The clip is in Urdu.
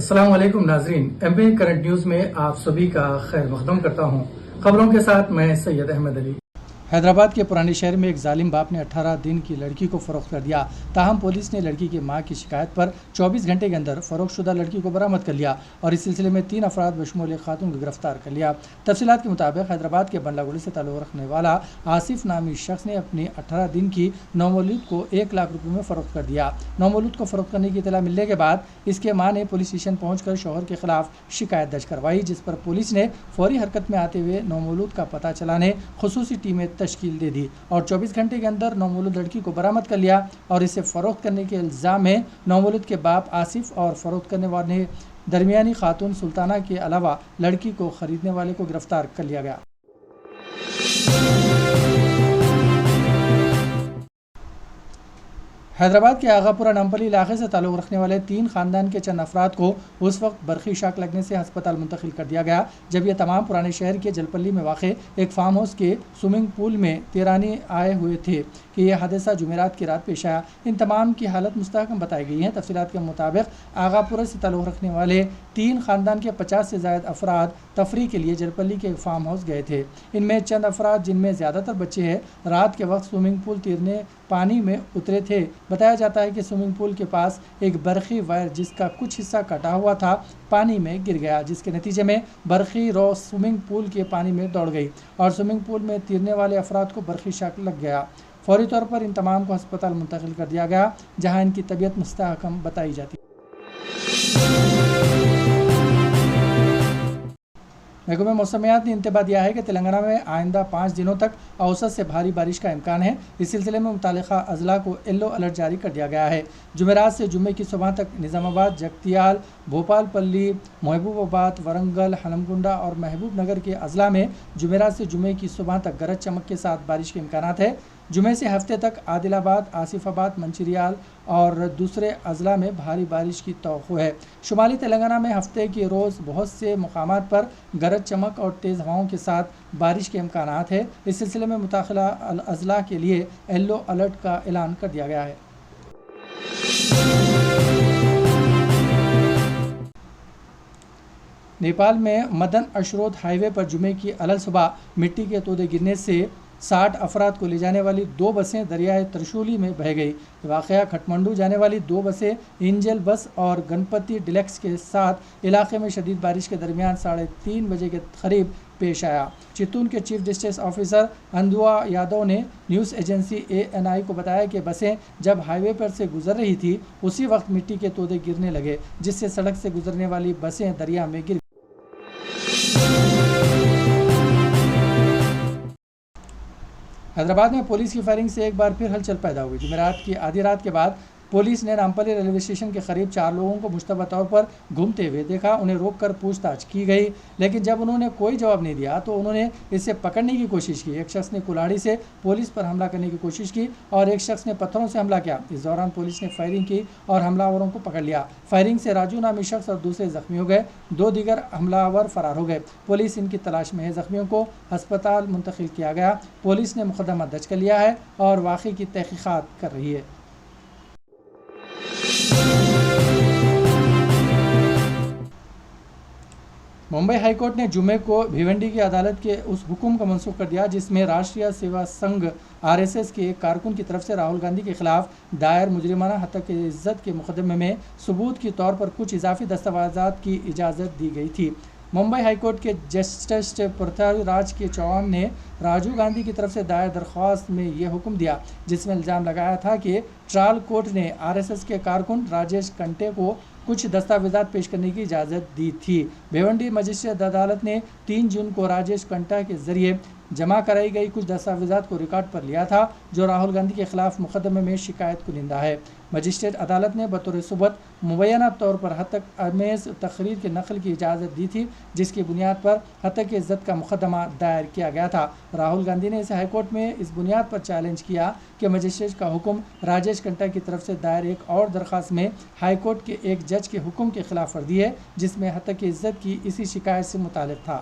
السلام علیکم ناظرین، ایم پی کرنٹ نیوز میں آپ سبھی کا خیر مقدم کرتا ہوں۔ خبروں کے ساتھ میں سید احمد علی۔ حیدرآباد کے پرانے شہر میں ایک ظالم باپ نے 18 دن کی لڑکی کو فروخت کر دیا۔ تاہم پولیس نے لڑکی کی ماں کی شکایت پر 24 گھنٹے کے اندر فروخت شدہ لڑکی کو برآمد کر لیا اور اس سلسلے میں 3 افراد بشمول ایک خاتون کو گرفتار کر لیا۔ تفصیلات کے مطابق حیدرآباد کے بنگلہ گوڑی سے تعلق رکھنے والا آصف نامی شخص نے اپنی 18 دن کی نومولود کو 1 لاکھ روپے میں فروخت کر دیا۔ نومولود کو فروخت کرنے کی اطلاع ملنے کے بعد اس کے ماں نے پولیس اسٹیشن پہنچ کر شوہر کے خلاف شکایت درج کروائی، جس پر پولیس نے فوری حرکت میں آتے ہوئے نومولود کا پتہ چلانے خصوصی ٹیمیں تشکیل دے دی اور 24 گھنٹے کے اندر نومولود لڑکی کو برآمد کر لیا اور اسے فروخت کرنے کے الزام میں نومولود کے باپ آصف اور فروخت کرنے والے درمیانی خاتون سلطانہ کے علاوہ لڑکی کو خریدنے والے کو گرفتار کر لیا گیا۔ حیدرآباد کے آغاپورہ نامپلی علاقے سے تعلق رکھنے والے 3 خاندان کے چند افراد کو اس وقت برقی شاک لگنے سے ہسپتال منتقل کر دیا گیا جب یہ تمام پرانے شہر کے جلپلی میں واقع ایک فارم ہاؤس کے سوئمنگ پول میں تیرانے آئے ہوئے تھے کہ یہ حادثہ جمعرات کی رات پیش آیا۔ ان تمام کی حالت مستحکم بتائی گئی ہے۔ تفصیلات کے مطابق آغاپورہ سے تعلق رکھنے والے 3 خاندان کے 50 سے زائد افراد تفریح کے لیے جلپلی کے ایک فارم ہاؤس گئے تھے۔ ان میں چند افراد جن میں زیادہ تر بچے ہیں رات کے وقت سوئمنگ پول تیرنے پانی میں اترے تھے۔ بتایا جاتا ہے کہ سوئمنگ پول کے پاس ایک برقی وائر جس کا کچھ حصہ کٹا ہوا تھا پانی میں گر گیا، جس کے نتیجے میں برقی رو سوئمنگ پول کے پانی میں دوڑ گئی اور سوئمنگ پول میں تیرنے والے افراد کو برقی شاک لگ گیا۔ فوری طور پر ان تمام کو ہسپتال منتقل کر دیا گیا جہاں ان کی طبیعت مستحکم بتائی جاتی ہے۔ محکمہ موسمیات نے انتباہ دیا ہے کہ تلنگانہ میں آئندہ 5 دنوں تک اوسط سے بھاری بارش کا امکان ہے۔ اس سلسلے میں متعلقہ اضلاع کو یلو الرٹ جاری کر دیا گیا ہے۔ جمعرات سے جمعے کی صبح تک نظام آباد، جگتیال، بھوپال پلی، محبوب آباد، ورنگل، ہنمکنڈا اور محبوب نگر کے اضلاع میں جمعرات سے جمعے کی صبح تک گرج چمک کے ساتھ بارش کے امکانات ہیں۔ جمعے سے ہفتے تک عادل آباد، آصف آباد، منچریال اور دوسرے اضلاع میں بھاری بارش کی توقع ہے۔ شمالی تلنگانہ میں ہفتے کے روز بہت سے مقامات پر گرج چمک اور تیز ہواؤں کے ساتھ بارش کے امکانات ہیں۔ اس سلسلے میں متعلقہ اضلاع کے لیے یلو الرٹ کا اعلان کر دیا گیا ہے۔ نیپال میں مدن اشروت ہائی وے پر جمعے کی علل صبح مٹی کے تودے گرنے سے 60 افراد کو لے جانے والی 2 بسیں دریائے ترشولی میں بہہ گئی۔ واقعہ کھٹمنڈو جانے والی 2 بسیں اینجل بس اور گنپتی ڈیلکس کے ساتھ علاقے میں شدید بارش کے درمیان 3:30 بجے کے قریب پیش آیا۔ چتون کے چیف ڈسٹرکٹ آفیسر اندوا یادو نے نیوز ایجنسی ANI کو بتایا کہ بسیں جب ہائی وے پر سے گزر رہی تھی اسی وقت مٹی کے تودے گرنے لگے جس سے سڑک سے گزرنے والی بسیں دریا میں گر گئیں۔ حیدرآباد میں پولیس کی فائرنگ سے ایک بار پھر ہلچل پیدا ہوئی۔ جمعرات کی آدھی رات کے بعد پولیس نے نامپلی ریلوے اسٹیشن کے قریب 4 لوگوں کو مشتبہ طور پر گھومتے ہوئے دیکھا۔ انہیں روک کر پوچھ تاچھ کی گئی لیکن جب انہوں نے کوئی جواب نہیں دیا تو انہوں نے اسے پکڑنے کی کوشش کی۔ ایک شخص نے کلاڑی سے پولیس پر حملہ کرنے کی کوشش کی اور ایک شخص نے پتھروں سے حملہ کیا۔ اس دوران پولیس نے فائرنگ کی اور حملہ آوروں کو پکڑ لیا۔ فائرنگ سے راجو نامی شخص اور دوسرے زخمی ہو گئے۔ 2 دیگر حملہ آور فرار ہو گئے۔ پولیس ان کی تلاش میں ہے۔ زخمیوں کو ہسپتال منتقل کیا گیا۔ پولیس نے مقدمہ درج کر لیا ہے اور واقعے کی تحقیقات کر رہی ہے۔ ممبئی ہائی کورٹ نے جمعے کو بھیونڈی کی عدالت کے اس حکم کو منسوخ کر دیا جس میں راشٹریہ سیوا سنگھ RSS کے ایک کارکن کی طرف سے راہل گاندھی کے خلاف دائر مجرمانہ ہتک عزت کے مقدمے میں ثبوت کے طور پر کچھ اضافی دستاویزات کی اجازت دی گئی تھی۔ ممبئی ہائی کورٹ کے جسٹس پرتھوی راج کے چوہان نے راجیو گاندھی کی طرف سے دائر درخواست میں یہ حکم دیا جس میں الزام لگایا تھا کہ ٹرائل کورٹ نے RSS کے کارکن راجیش کنٹے کو کچھ دستاویزات پیش کرنے کی اجازت دی تھی۔ بھیونڈی مجسٹریٹ عدالت نے 3 جون کو راجیش کنٹا کے ذریعے جمع کرائی گئی کچھ دستاویزات کو ریکارڈ پر لیا تھا جو راہل گاندھی کے خلاف مقدمے میں شکایت کنندہ ہے۔ مجسٹریٹ عدالت نے بطور ثبوت مبینہ طور پر ہتک آمیز تقریر کے نقل کی اجازت دی تھی جس کی بنیاد پر ہتک عزت کا مقدمہ دائر کیا گیا تھا۔ راہل گاندھی نے اسے ہائی کورٹ میں اس بنیاد پر چیلنج کیا کہ مجسٹریٹ کا حکم راجیش کنٹا کی طرف سے دائر ایک اور درخواست میں ہائی کورٹ کے ایک جج کے حکم کے خلاف ورزی ہے جس میں ہتک عزت کی اسی شکایت سے متعلق تھا۔